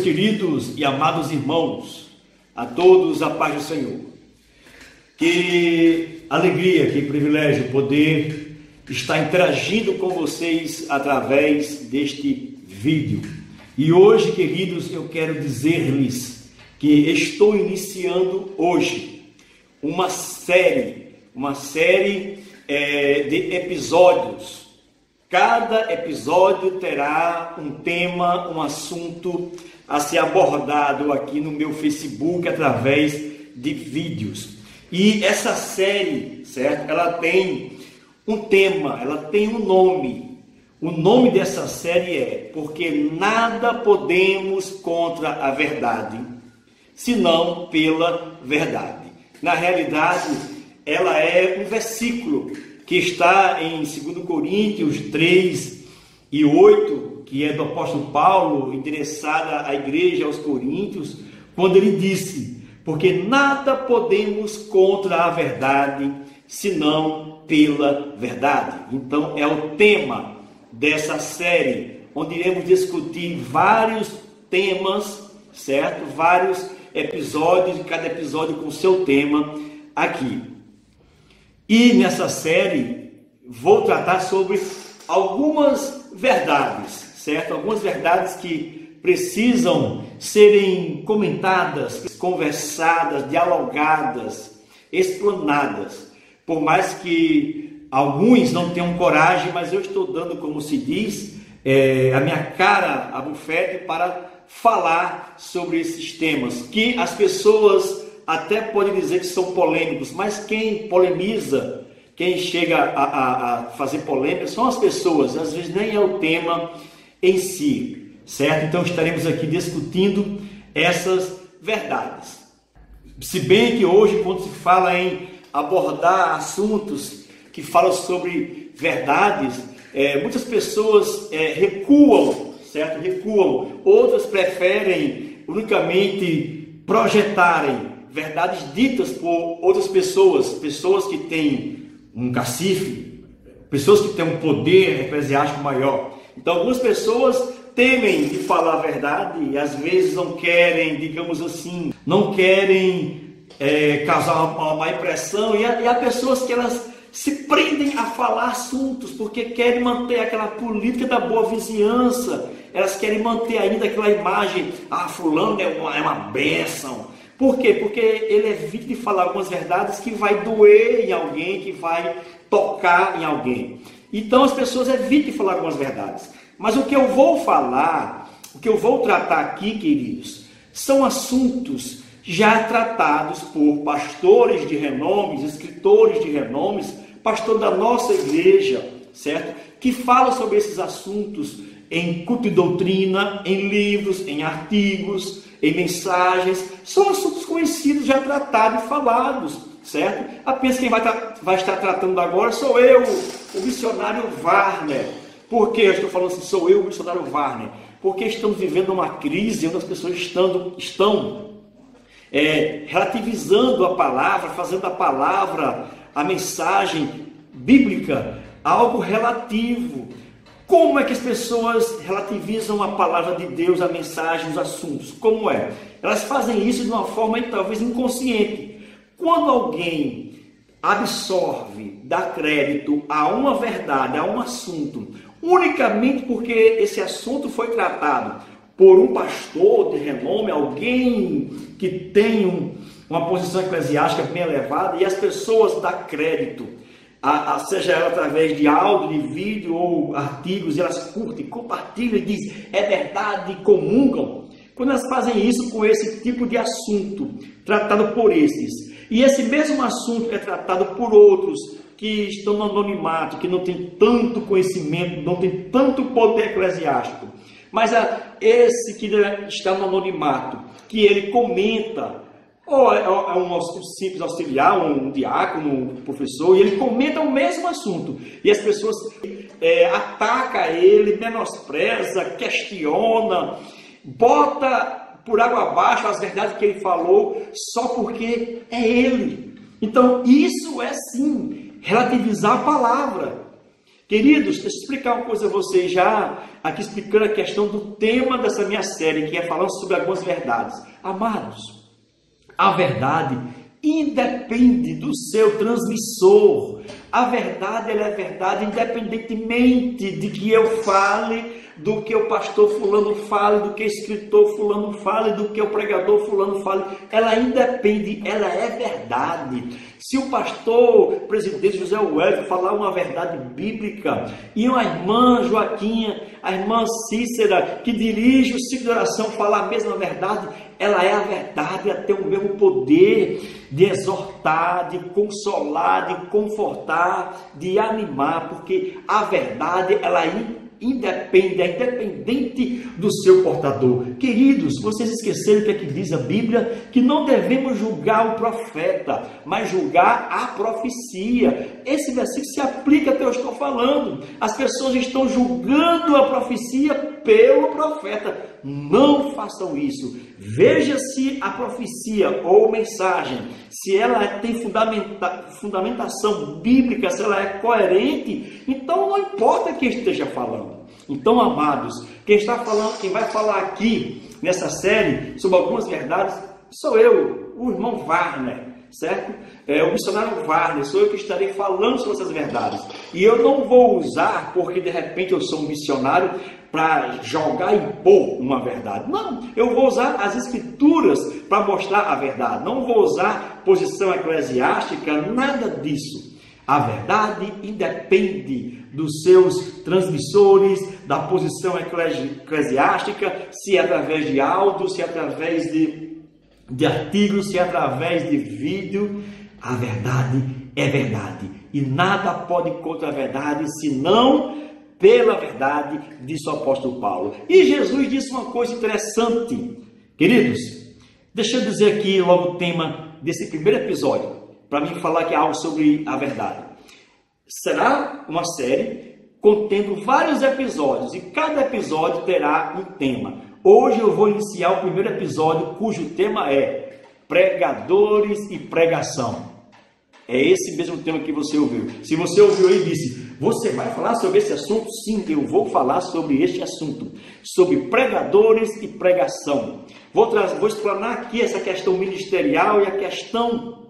queridos e amados irmãos, a todos a paz do Senhor. Que alegria, que privilégio poder estar interagindo com vocês através deste vídeo. E hoje, queridos, eu quero dizer-lhes que estou iniciando hoje uma série de episódios. Cada episódio terá um tema, um assunto a ser abordado aqui no meu Facebook através de vídeos. E essa série, certo? Ela tem um tema, ela tem um nome. O nome dessa série é Porque Nada Podemos Contra a Verdade, senão pela verdade. Na realidade, ela é um versículo que está em 2 Coríntios 3:8, que é do apóstolo Paulo, endereçada à igreja, aos Coríntios, quando ele disse: porque nada podemos contra a verdade, senão pela verdade. Então é o tema dessa série, onde iremos discutir vários temas, certo? Vários episódios, cada episódio com seu tema aqui. E nessa série vou tratar sobre algumas verdades, certo? Algumas verdades que precisam serem comentadas, conversadas, dialogadas, explanadas. Por mais que alguns não tenham coragem, mas eu estou dando, como se diz, a minha cara a bufete para falar sobre esses temas, que as pessoas até podem dizer que são polêmicos, mas quem polemiza, quem chega a fazer polêmica são as pessoas, às vezes nem é o tema em si, certo? Então estaremos aqui discutindo essas verdades. Se bem que hoje, quando se fala em abordar assuntos que falam sobre verdades, muitas pessoas recuam, certo? Recuam. Outras preferem unicamente projetarem verdades ditas por outras pessoas, pessoas que têm um cacife, pessoas que têm um poder eclesiástico maior. Então, algumas pessoas temem de falar a verdade e às vezes não querem, digamos assim, não querem causar uma má impressão, e há pessoas que elas se prendem a falar assuntos porque querem manter aquela política da boa vizinhança, elas querem manter ainda aquela imagem: fulano é uma bênção. Por quê? Porque ele evita de falar algumas verdades que vai doer em alguém, que vai tocar em alguém. Então as pessoas evitam de falar algumas verdades. Mas o que eu vou falar, o que eu vou tratar aqui, queridos, são assuntos já tratados por pastores de renomes, escritores de renomes, pastor da nossa igreja, certo? Que falam sobre esses assuntos em culto de doutrina, em livros, em artigos, em mensagens. São assuntos conhecidos, já tratados e falados, certo? Apenas quem vai estar tratando agora sou eu, o missionário Warner. Por que eu estou falando assim, sou eu, o missionário Warner? Porque estamos vivendo uma crise onde as pessoas estão relativizando a palavra, fazendo a palavra, a mensagem bíblica, algo relativo. Como é que as pessoas relativizam a palavra de Deus, a mensagem, os assuntos? Como é? Elas fazem isso de uma forma talvez inconsciente. Quando alguém absorve, dá crédito a uma verdade, a um assunto, unicamente porque esse assunto foi tratado por um pastor de renome, alguém que tem uma posição eclesiástica bem elevada, e as pessoas dão crédito, seja ela através de áudio, de vídeo ou artigos, e elas curtem, compartilham e dizem: é verdade, e comungam. Quando elas fazem isso com esse tipo de assunto, tratado por esses, e esse mesmo assunto é tratado por outros que estão no anonimato, que não tem tanto conhecimento, não tem tanto poder eclesiástico, mas esse que está no anonimato, que ele comenta, ou é um simples auxiliar, um diácono, um professor, e ele comenta o mesmo assunto, e as pessoas atacam ele, menospreza, questiona, bota por água abaixo as verdades que ele falou, só porque é ele. Então isso é sim relativizar a palavra. Queridos, deixa eu explicar uma coisa a vocês, já aqui explicando a questão do tema dessa minha série, que é falando sobre algumas verdades. Amados, a verdade independe do seu transmissor. A verdade, ela é verdade independentemente de que eu fale, do que o pastor fulano fale, do que o escritor fulano fale, do que o pregador fulano fale. Ela independe, ela é verdade. Se o pastor, presidente José Wellington, falar uma verdade bíblica, e a irmã Joaquinha, a irmã Cícera, que dirige o ciclo de oração, falar a mesma verdade, ela é a verdade, ela tem o mesmo poder de exortar, de consolar, de confortar, de animar, porque a verdade, ela independe, é independente do seu portador. Queridos, vocês esqueceram o que é que diz a Bíblia? Que não devemos julgar o profeta, mas julgar a profecia. Esse versículo se aplica até o que eu estou falando. As pessoas estão julgando a profecia pelo profeta. Não façam isso. Veja se a profecia ou mensagem, se ela tem fundamentação bíblica, se ela é coerente, então não importa quem esteja falando. Então, amados, quem vai falar aqui nessa série sobre algumas verdades sou eu, o irmão Wagner, certo? O missionário Wagner, sou eu que estarei falando sobre essas verdades. E eu não vou usar, porque de repente eu sou um missionário, para jogar e impor uma verdade. Não, eu vou usar as escrituras para mostrar a verdade. Não vou usar posição eclesiástica, nada disso. A verdade independe dos seus transmissores, da posição eclesiástica, se é através de áudio, se é através de artigos, se é através de vídeo. A verdade é verdade. E nada pode contra a verdade, senão pela verdade, disse o apóstolo Paulo. E Jesus disse uma coisa interessante. Queridos, deixa eu dizer aqui logo o tema desse primeiro episódio, para mim falar aqui algo sobre a verdade. Será uma série contendo vários episódios, e cada episódio terá um tema. Hoje eu vou iniciar o primeiro episódio, cujo tema é pregadores e pregação. É esse mesmo tema que você ouviu. Se você ouviu e disse, você vai falar sobre esse assunto? Sim, eu vou falar sobre este assunto, sobre pregadores e pregação. Vou explanar aqui essa questão ministerial e a questão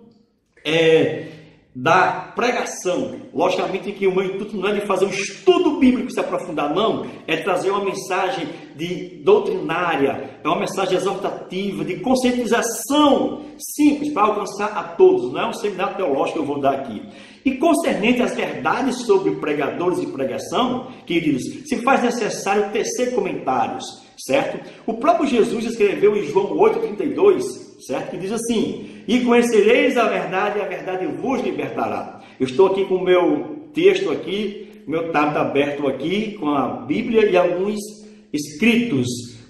da pregação. Logicamente que o meu intuito não é de fazer um estudo bíblico se aprofundar, não. É trazer uma mensagem doutrinária, é uma mensagem exortativa, de conscientização simples para alcançar a todos. Não é um seminário teológico que eu vou dar aqui. E concernente às verdades sobre pregadores e pregação, queridos, se faz necessário tecer comentários, certo? O próprio Jesus escreveu em João 8,32, certo? Que diz assim, e conhecereis a verdade, e a verdade vos libertará. Eu estou aqui com o meu texto aqui, meu tablet aberto aqui, com a Bíblia e alguns escritos.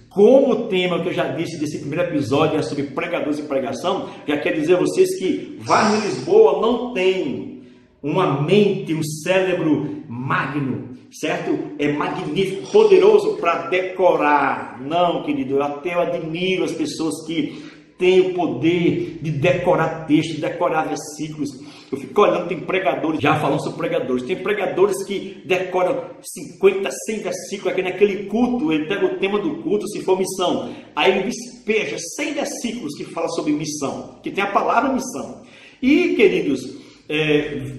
Como o tema que eu já disse desse primeiro episódio é sobre pregadores e pregação, já quer dizer a vocês que Wagner Lisboa não tem uma mente, um cérebro magno, certo? É magnífico, poderoso para decorar. Não, querido, eu admiro as pessoas que têm o poder de decorar textos, decorar versículos. Eu fico olhando, tem pregadores, já falando sobre pregadores, tem pregadores que decoram 50, 100 versículos aqui naquele culto. Ele pega o tema do culto, se for missão, aí ele despeja 100 versículos que falam sobre missão, que tem a palavra missão. E, queridos,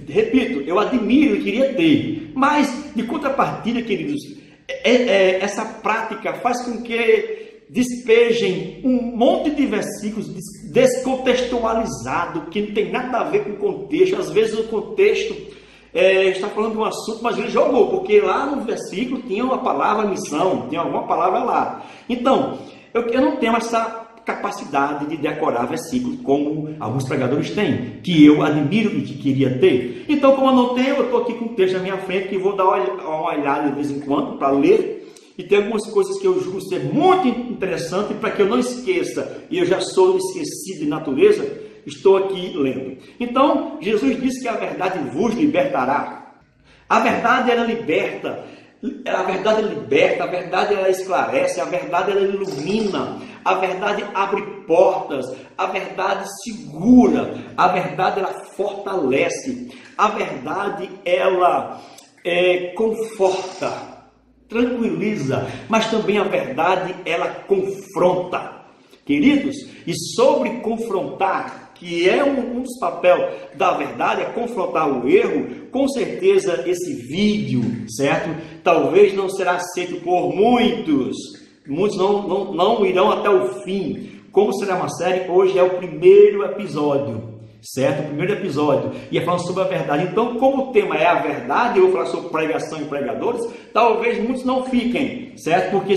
repito, eu admiro e queria ter, mas de contrapartida, queridos, essa prática faz com que despejem um monte de versículos descontextualizados, que não tem nada a ver com o contexto. Às vezes o contexto está falando de um assunto, mas ele jogou, porque lá no versículo tinha uma palavra missão, tinha alguma palavra lá. Então, eu não tenho essa capacidade de decorar versículos como alguns pregadores têm, que eu admiro e que queria ter. Então, como eu não tenho, eu estou aqui com o texto na minha frente, que vou dar uma olhada de vez em quando para ler. E tem algumas coisas que eu julgo ser muito interessante para que eu não esqueça, e eu já sou esquecido de natureza, estou aqui lendo. Então, Jesus disse que a verdade vos libertará. A verdade, ela liberta, a verdade ela esclarece, a verdade ela ilumina, a verdade abre portas, a verdade segura, a verdade ela fortalece, a verdade ela conforta, tranquiliza, mas também a verdade, ela confronta. Queridos, e sobre confrontar, que é um dos papéis da verdade, é confrontar o erro, com certeza esse vídeo, certo? Talvez não será aceito por muitos não irão até o fim. Como será uma série, hoje é o primeiro episódio, certo? O primeiro episódio, e é falando sobre a verdade. Então, como o tema é a verdade, eu vou falar sobre pregação e pregadores, talvez muitos não fiquem, certo? Porque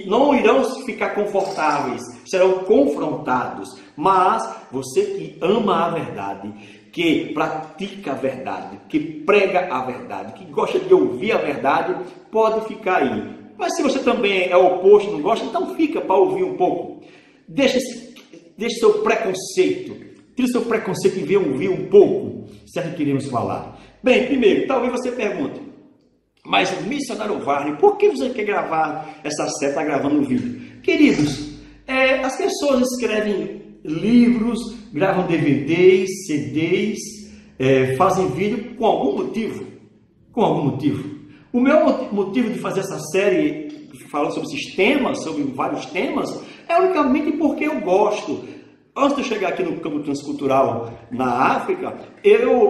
não irão ficar confortáveis, serão confrontados. Mas você que ama a verdade, que pratica a verdade, que prega a verdade, que gosta de ouvir a verdade, pode ficar aí. Mas se você também é oposto, não gosta, então fica para ouvir um pouco. Deixe seu preconceito, tire seu preconceito e venha ouvir um pouco, certo que queremos falar. Bem, primeiro, talvez você pergunte, mas missionário Wagner, por que você quer gravar essa série, está gravando um vídeo? Queridos, as pessoas escrevem livros, gravam DVDs, CDs, fazem vídeo com algum motivo. Com algum motivo. O meu motivo de fazer essa série, falando sobre esses temas, sobre vários temas, é unicamente porque eu gosto. Antes de eu chegar aqui no campo transcultural na África,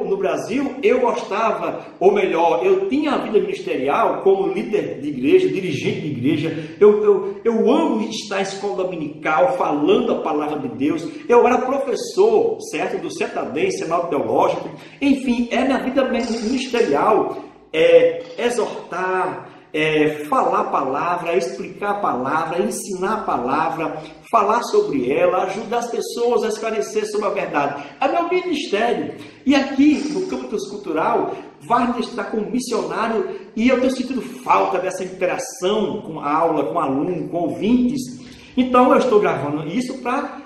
no Brasil, eu gostava, ou melhor, eu tinha a vida ministerial como líder de igreja, dirigente de igreja. Eu amo estar em escola dominical, falando a palavra de Deus. Eu era professor, certo, do Cetadense, Senado Teológico. Enfim, é minha vida ministerial. Exortar, falar a palavra, explicar a palavra, ensinar a palavra, falar sobre ela, ajudar as pessoas a esclarecer sobre a verdade. É meu ministério. E aqui, no campo transcultural, Wagner está como missionário e eu tenho sentido falta dessa interação com a aula, com aluno, com ouvintes. Então, eu estou gravando isso para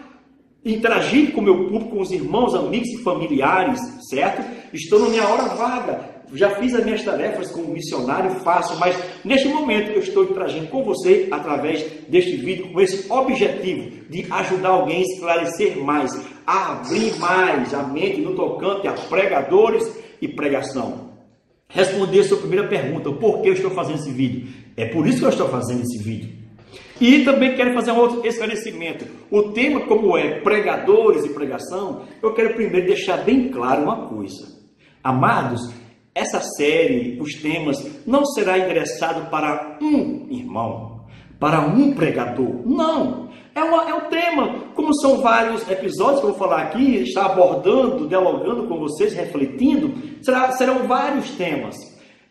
interagir com o meu público, com os irmãos, amigos e familiares, certo? Estou na minha hora vaga. Já fiz as minhas tarefas como missionário, faço, mas neste momento eu estou interagindo com você através deste vídeo com esse objetivo de ajudar alguém a esclarecer mais, a abrir mais a mente no tocante a pregadores e pregação. Responder a sua primeira pergunta, por que eu estou fazendo esse vídeo? É por isso que eu estou fazendo esse vídeo. E também quero fazer um outro esclarecimento. O tema, como é pregadores e pregação, eu quero primeiro deixar bem claro uma coisa. Amados, essa série, os temas, não será endereçado para um irmão, para um pregador. Não, é um tema, como são vários episódios que eu vou falar aqui, está abordando, dialogando com vocês, refletindo, serão vários temas.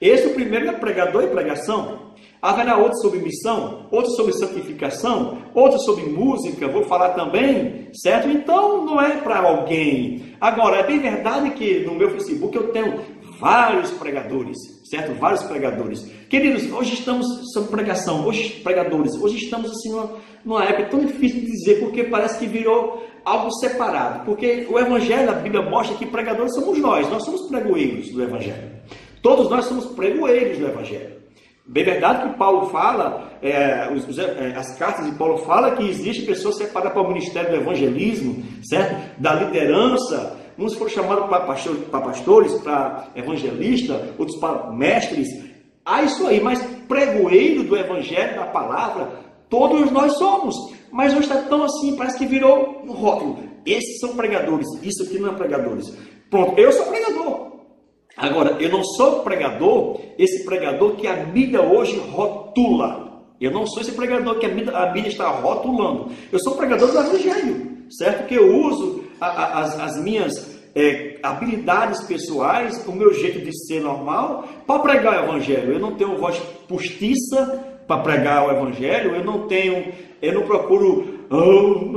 Esse o primeiro é pregador e pregação. Haverá outro sobre missão, outro sobre santificação, outro sobre música, vou falar também, certo? Então não é para alguém. Agora, é bem verdade que no meu Facebook eu tenho vários pregadores, certo? Vários pregadores. Queridos, hoje estamos sobre pregação, hoje pregadores, hoje estamos assim numa época tão difícil de dizer, porque parece que virou algo separado. Porque o Evangelho, a Bíblia mostra que pregadores somos nós somos pregoeiros do Evangelho. Todos nós somos pregoeiros do Evangelho. Bem verdade que Paulo fala, as cartas de Paulo falam que existe pessoas separadas para o ministério do evangelismo, certo? Da liderança. Uns foram chamados para pastores, para evangelistas, outros para mestres. Há isso aí, mas pregoeiro do evangelho, da palavra, todos nós somos. Mas hoje está tão assim, parece que virou um rótulo. Esses são pregadores, isso aqui não é pregadores. Pronto, eu sou pregador. Agora, eu não sou pregador, esse pregador que a mídia hoje rotula. Eu não sou esse pregador que a mídia está rotulando. Eu sou pregador do evangelho, certo? Que eu uso as minhas habilidades pessoais, o meu jeito de ser normal, para pregar o evangelho. Eu não tenho voz postiça para pregar o evangelho, eu não procuro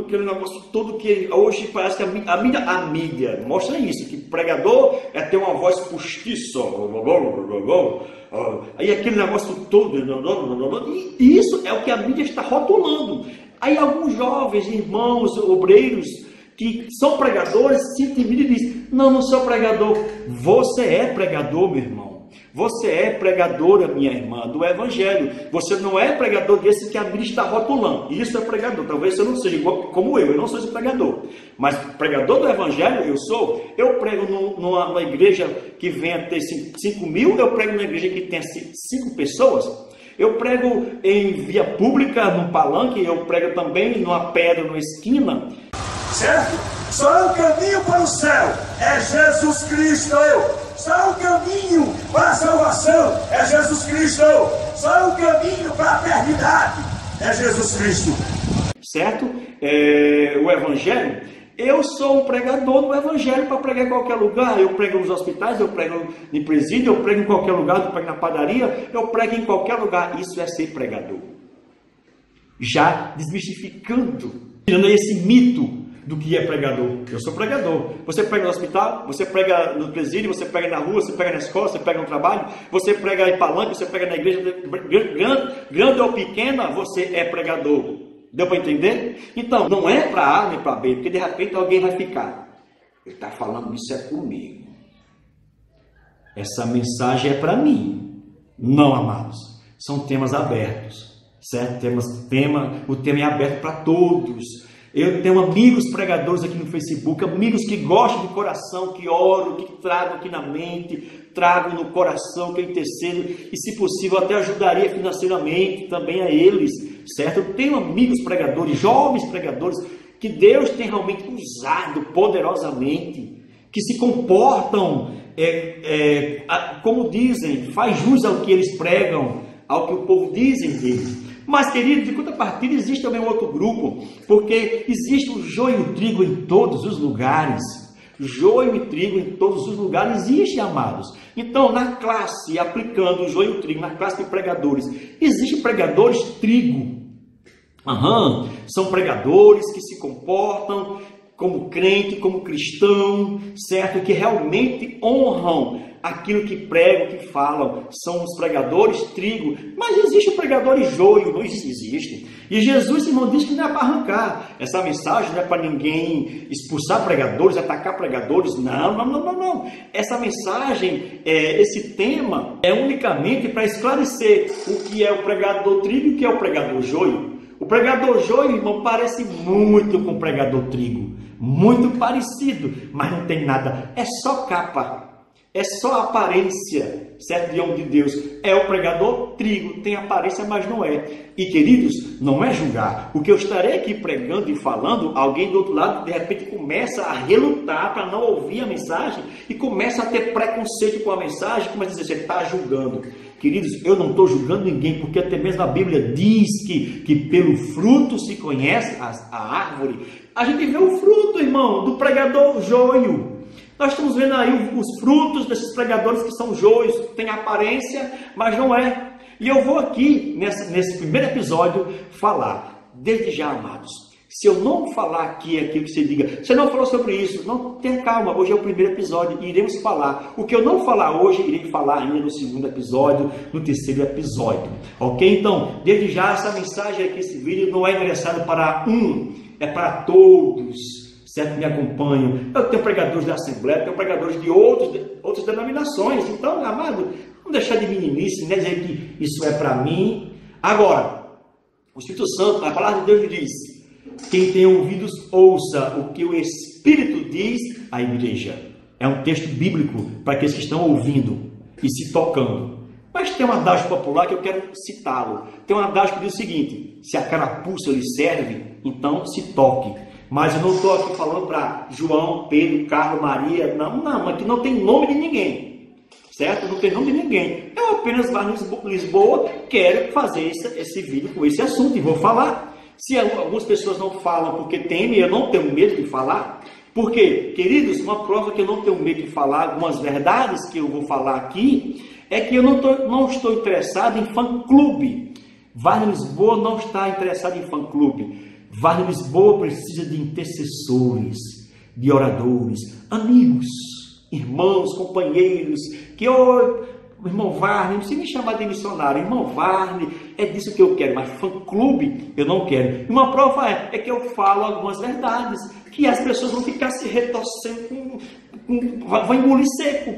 aquele negócio todo que hoje parece que a mídia mostra isso, que pregador é ter uma voz postiça, aí aquele negócio todo, e isso é o que a mídia está rotulando. Aí alguns jovens, irmãos, obreiros, que são pregadores, se intimidam e dizem, não sou pregador. Você é pregador, meu irmão. Você é pregadora, minha irmã, do Evangelho. Você não é pregador desse que a Bíblia está rotulando. Isso é pregador. Talvez você não seja igual como eu não sou esse pregador. Mas pregador do Evangelho eu sou. Eu prego numa igreja que venha ter 5 mil, eu prego numa igreja que tenha 5 pessoas. Eu prego em via pública, num palanque, eu prego também numa pedra, numa esquina. Certo? Só o caminho para o céu é Jesus Cristo. Só o caminho para a salvação é Jesus Cristo. Só o caminho para a eternidade é Jesus Cristo. Certo? O Evangelho, eu sou um pregador do Evangelho para pregar em qualquer lugar. Eu prego nos hospitais, eu prego em presídio, eu prego em qualquer lugar, eu prego na padaria, eu prego em qualquer lugar. Isso é ser pregador. Já desmistificando, tirando esse mito do que é pregador. Eu sou pregador. Você prega no hospital, você prega no presídio, você prega na rua, você prega na escola, você prega no trabalho, você prega em palanque, você prega na igreja, grande ou pequena, você é pregador. Deu para entender? Então, não é para A nem para B, porque de repente alguém vai ficar. Ele está falando isso é comigo. Essa mensagem é para mim. Não, amados. São temas abertos. Certo? O tema é aberto para todos. Eu tenho amigos pregadores aqui no Facebook, amigos que gostam de coração, que oram, que tragam aqui na mente, tragam no coração, que eu intercedo e, se possível, até ajudaria financeiramente também a eles, certo? Eu tenho amigos pregadores, jovens pregadores, que Deus tem realmente usado poderosamente, que se comportam, como dizem, faz jus ao que eles pregam, ao que o povo dizem deles. Mas, querido, de contrapartida existe também um outro grupo, porque existe o joio e o trigo em todos os lugares. Joio e trigo em todos os lugares existe, amados. Então, na classe, aplicando o joio e o trigo, na classe de pregadores, existem pregadores trigo. São pregadores que se comportam como crente, como cristão, certo? Que realmente honram aquilo que pregam, que falam. São os pregadores trigo. Mas existe o pregador joio, não existe. E Jesus, irmão, diz que não é para arrancar. Essa mensagem não é para ninguém expulsar pregadores, atacar pregadores. Não. Essa mensagem, esse tema, é unicamente para esclarecer o que é o pregador trigo e o que é o pregador joio. O pregador joio, irmão, parece muito com o pregador trigo. Muito parecido, mas não tem nada. É só capa. É só aparência, certo? De homem de Deus. É o pregador trigo, tem aparência, mas não é. E, queridos, não é julgar. O que eu estarei aqui pregando e falando, alguém do outro lado, de repente, começa a relutar para não ouvir a mensagem e começa a ter preconceito com a mensagem, começa a dizer, você está julgando. Queridos, eu não estou julgando ninguém, porque até mesmo a Bíblia diz que pelo fruto se conhece a árvore. A gente vê o fruto, irmão, do pregador joio. Nós estamos vendo aí os frutos desses pregadores que são joios, tem aparência, mas não é. E eu vou aqui, nesse primeiro episódio, falar, desde já, amados, se eu não falar aqui aquilo que você diga, você não falou sobre isso, não, tenha calma, hoje é o primeiro episódio e iremos falar. O que eu não falar hoje, irei falar ainda no segundo episódio, no terceiro episódio, ok? Então, desde já, essa mensagem aqui, esse vídeo não é endereçado para é para todos, certo? Me acompanham. Eu tenho pregadores da Assembleia, tenho pregadores de outras denominações. Então, amado, não deixar de meninice, né? Dizer que isso é para mim. Agora, o Espírito Santo, a palavra de Deus diz, quem tem ouvidos, ouça o que o Espírito diz à igreja. É um texto bíblico para aqueles que estão ouvindo e se tocando. Mas tem um adágio popular que eu quero citá-lo. Tem um adágio que diz o seguinte, se a carapuça lhe serve, então se toque. Mas eu não estou aqui falando para João, Pedro, Carlos, Maria, não, aqui não tem nome de ninguém, certo? Não tem nome de ninguém. Eu apenas lá em Lisboa quero fazer esse vídeo com esse assunto e vou falar. Se algumas pessoas não falam porque temem, eu não tenho medo de falar. Porque, queridos, uma prova que eu não tenho medo de falar, algumas verdades que eu vou falar aqui, é que eu não estou interessado em fã-clube. Wagner Lisboa não está interessado em fã-clube. Wagner Lisboa precisa de intercessores, de oradores, amigos, irmãos, companheiros, que irmão Wagner, não precisa me chamar de missionário, irmão Wagner, é disso que eu quero, mas fã-clube eu não quero. E uma prova é que eu falo algumas verdades, que as pessoas vão ficar se retorcendo, vão engolir seco.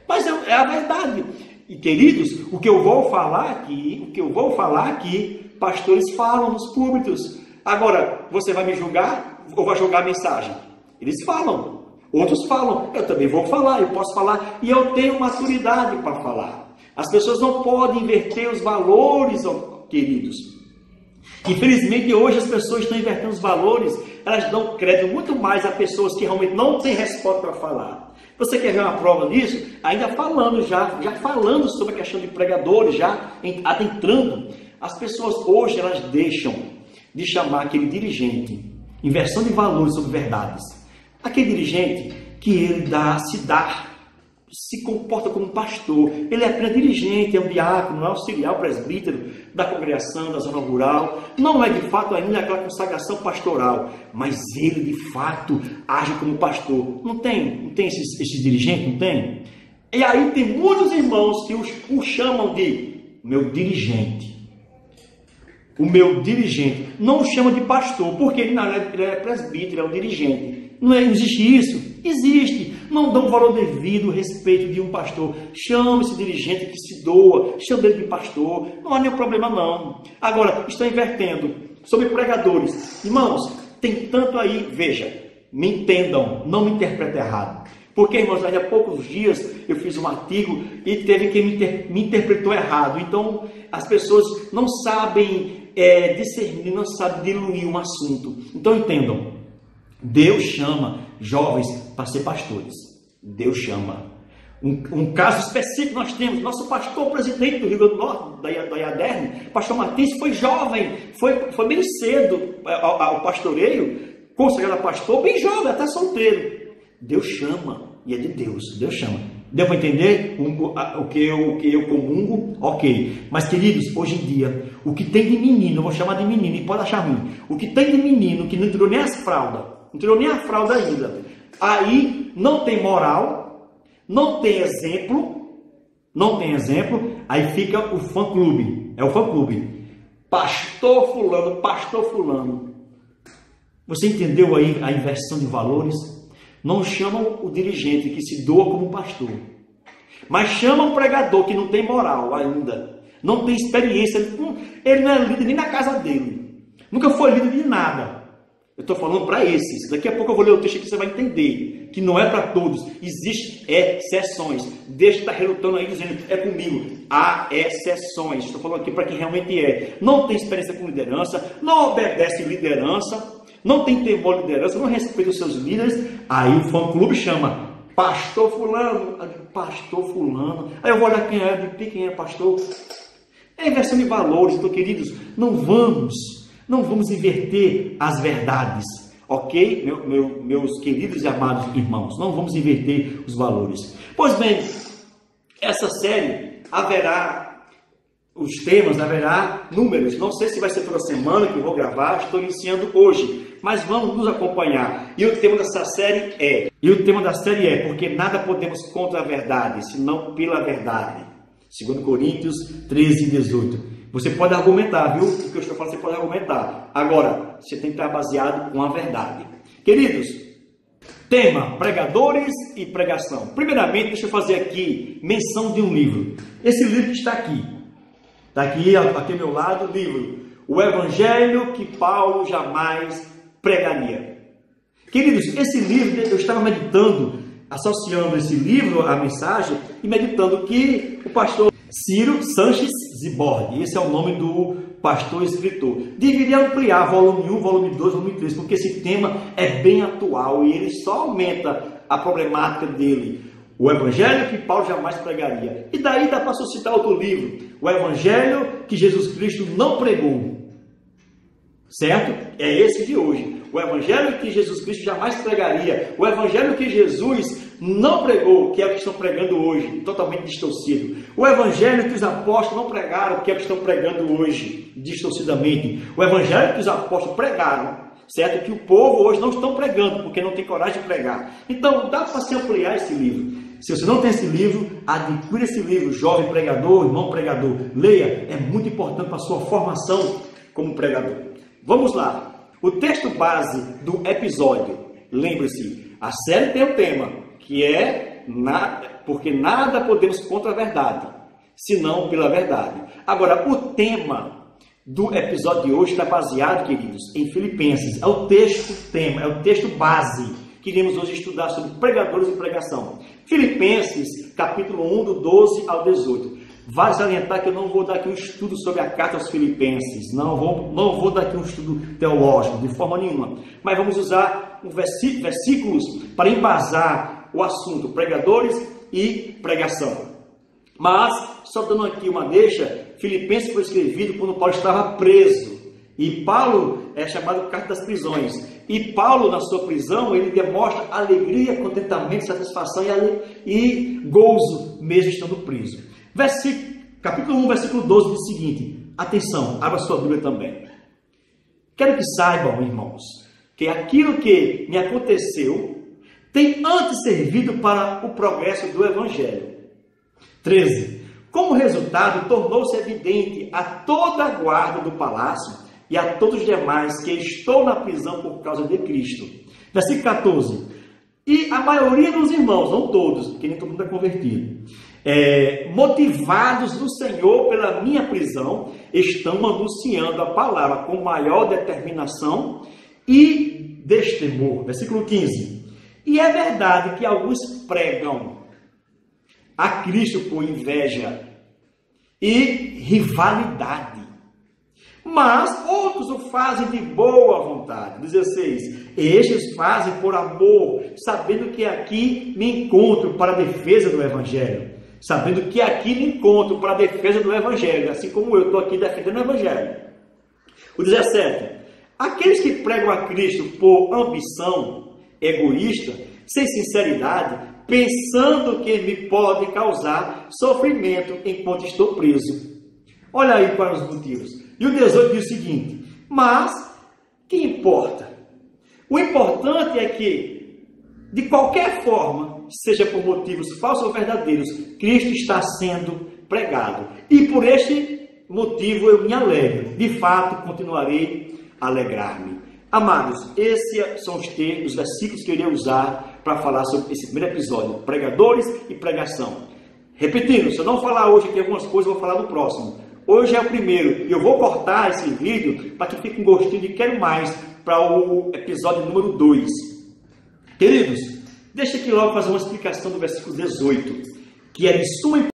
Mas é a verdade. E queridos, o que eu vou falar aqui, pastores falam nos púlpitos. Agora, você vai me julgar ou vai julgar a mensagem? Eles falam, outros falam, eu também vou falar, eu posso falar, e eu tenho maturidade para falar. As pessoas não podem inverter os valores, queridos. Infelizmente, hoje as pessoas estão invertendo os valores, elas dão crédito muito mais a pessoas que realmente não têm resposta para falar. Você quer ver uma prova disso? Ainda falando, já falando sobre a questão de pregadores, já adentrando. As pessoas hoje, elas deixam de chamar aquele dirigente, inversão de valores sobre verdades. Aquele dirigente que ele se comporta como um pastor. Ele é apenas dirigente, é um diácono, não é auxiliar, presbítero da congregação, da zona rural. Não é de fato ainda aquela consagração pastoral, mas ele de fato age como pastor. Não tem esses dirigentes, não tem? E aí tem muitos irmãos que o chamam de meu dirigente. O meu dirigente. Não o chama de pastor, porque ele é presbítero, é um dirigente. Não existe isso? Existe. Não dão valor devido, respeito de um pastor. Chama esse dirigente que se doa, chama ele de pastor. Não há nenhum problema não. Agora, estão invertendo sobre pregadores. Irmãos, tem tanto aí, veja, me entendam, não me interpretem errado. Porque, irmãos, há poucos dias eu fiz um artigo e teve quem me interpretou errado. Então, as pessoas não sabem discernir, não sabem diluir um assunto. Então, entendam. Deus chama jovens para ser pastores. Deus chama. Um caso específico nós temos. Nosso pastor presidente do Rio Grande do Norte, da IADERN, pastor Matias, foi jovem, foi bem cedo ao pastoreio, consagrado a pastor, bem jovem, até solteiro. Deus chama, e é de Deus, Deus chama. Deu para entender o que eu comungo? Ok. Mas, queridos, hoje em dia, o que tem de menino, eu vou chamar de menino, e pode achar ruim, o que tem de menino que não tirou nem as fraldas, não tirou nem a fralda ainda, aí não tem moral, não tem exemplo, aí fica o fã-clube, é o fã-clube. Pastor fulano. Você entendeu aí a inversão de valores? Não chamam o dirigente que se doa como pastor, mas chamam o pregador que não tem moral ainda, não tem experiência, ele não é líder nem na casa dele, nunca foi líder de nada. Eu estou falando para esses. Daqui a pouco eu vou ler o texto aqui, você vai entender que não é para todos. Existem exceções. Deixa de estar relutando aí dizendo é comigo. Há exceções. Estou falando aqui para quem realmente é. Não tem experiência com liderança, não obedece liderança, não tem temor à liderança, não respeita os seus líderes. Aí o fã-clube chama pastor fulano. Pastor fulano. Aí eu vou olhar quem é pastor. É inversão de valores. Então, queridos, não vamos inverter as verdades, ok? Meus queridos e amados irmãos, não vamos inverter os valores. Pois bem, essa série haverá os temas, haverá números. Não sei se vai ser toda semana que eu vou gravar, estou iniciando hoje, mas vamos nos acompanhar. E o tema dessa série é porque nada podemos contra a verdade, senão pela verdade. 2 Coríntios 13, 18. Você pode argumentar, viu? O que eu estou falando, você pode argumentar. Agora, você tem que estar baseado com a verdade. Queridos, tema, pregadores e pregação. Primeiramente, deixa eu fazer aqui menção de um livro. Esse livro que está aqui. Está aqui ao meu lado, o livro. O Evangelho que Paulo jamais pregaria. Queridos, esse livro, eu estava meditando, associando esse livro à mensagem e meditando que o pastor Ciro Sanches Zibordi, esse é o nome do pastor escritor, deveria ampliar volume 1, volume 2, volume 3, porque esse tema é bem atual e ele só aumenta a problemática dele. O Evangelho que Paulo jamais pregaria. E daí dá para suscitar outro livro, o Evangelho que Jesus Cristo não pregou. Certo? É esse de hoje. O Evangelho que Jesus Cristo jamais pregaria. O Evangelho que Jesus não pregou, que é o que estão pregando hoje, totalmente distorcido. O Evangelho que os apóstolos não pregaram, que é o que estão pregando hoje, distorcidamente. O Evangelho que os apóstolos pregaram, certo? Que o povo hoje não estão pregando, porque não tem coragem de pregar. Então, dá para se ampliar esse livro. Se você não tem esse livro, adquira esse livro, jovem pregador, irmão pregador. Leia, é muito importante para a sua formação como pregador. Vamos lá. O texto base do episódio, lembre-se, a série tem um tema, que é porque nada podemos contra a verdade, senão pela verdade. Agora, o tema do episódio de hoje está baseado, queridos, em Filipenses. É o texto tema, é o texto base que iremos hoje estudar sobre pregadores e pregação. Filipenses, capítulo 1, do 12 ao 18. Vale salientar que eu não vou dar aqui um estudo sobre a carta aos Filipenses, não vou dar aqui um estudo teológico, de forma nenhuma, mas vamos usar versículos para embasar o assunto, pregadores e pregação. Mas, só dando aqui uma deixa, Filipenses foi escrevido quando Paulo estava preso, e Paulo é chamado carta das prisões, e Paulo na sua prisão, ele demonstra alegria, contentamento, satisfação e gozo, mesmo estando preso. Capítulo 1, versículo 12 diz o seguinte, atenção, abra sua Bíblia também. Quero que saibam, irmãos, que aquilo que me aconteceu tem antes servido para o progresso do Evangelho. 13. Como resultado, tornou-se evidente a toda a guarda do palácio e a todos os demais que estou na prisão por causa de Cristo. Versículo 14. E a maioria dos irmãos, não todos, porque nem todo mundo é convertido, motivados no Senhor pela minha prisão, estão anunciando a palavra com maior determinação e destemor. Versículo 15. E é verdade que alguns pregam a Cristo por inveja e rivalidade, mas outros o fazem de boa vontade. 16. Estes fazem por amor, sabendo que aqui me encontro para a defesa do Evangelho. Sabendo que aqui me encontro para a defesa do Evangelho, assim como eu estou aqui defendendo o Evangelho. O 17. Aqueles que pregam a Cristo por ambição egoísta, sem sinceridade, pensando que me pode causar sofrimento enquanto estou preso. Olha aí para os motivos. E o 18 diz o seguinte, mas que importa? O importante é que, de qualquer forma, seja por motivos falsos ou verdadeiros, Cristo está sendo pregado. E por este motivo eu me alegro. De fato, continuarei a alegrar-me. Amados, esses são os versículos que eu irei usar para falar sobre esse primeiro episódio, pregadores e pregação. Repetindo, se eu não falar hoje aqui algumas coisas, eu vou falar no próximo. Hoje é o primeiro, e eu vou cortar esse vídeo para que fique um gostinho de quero mais para o episódio número 2. Queridos, deixa aqui logo fazer uma explicação do versículo 18, que é de suma importância.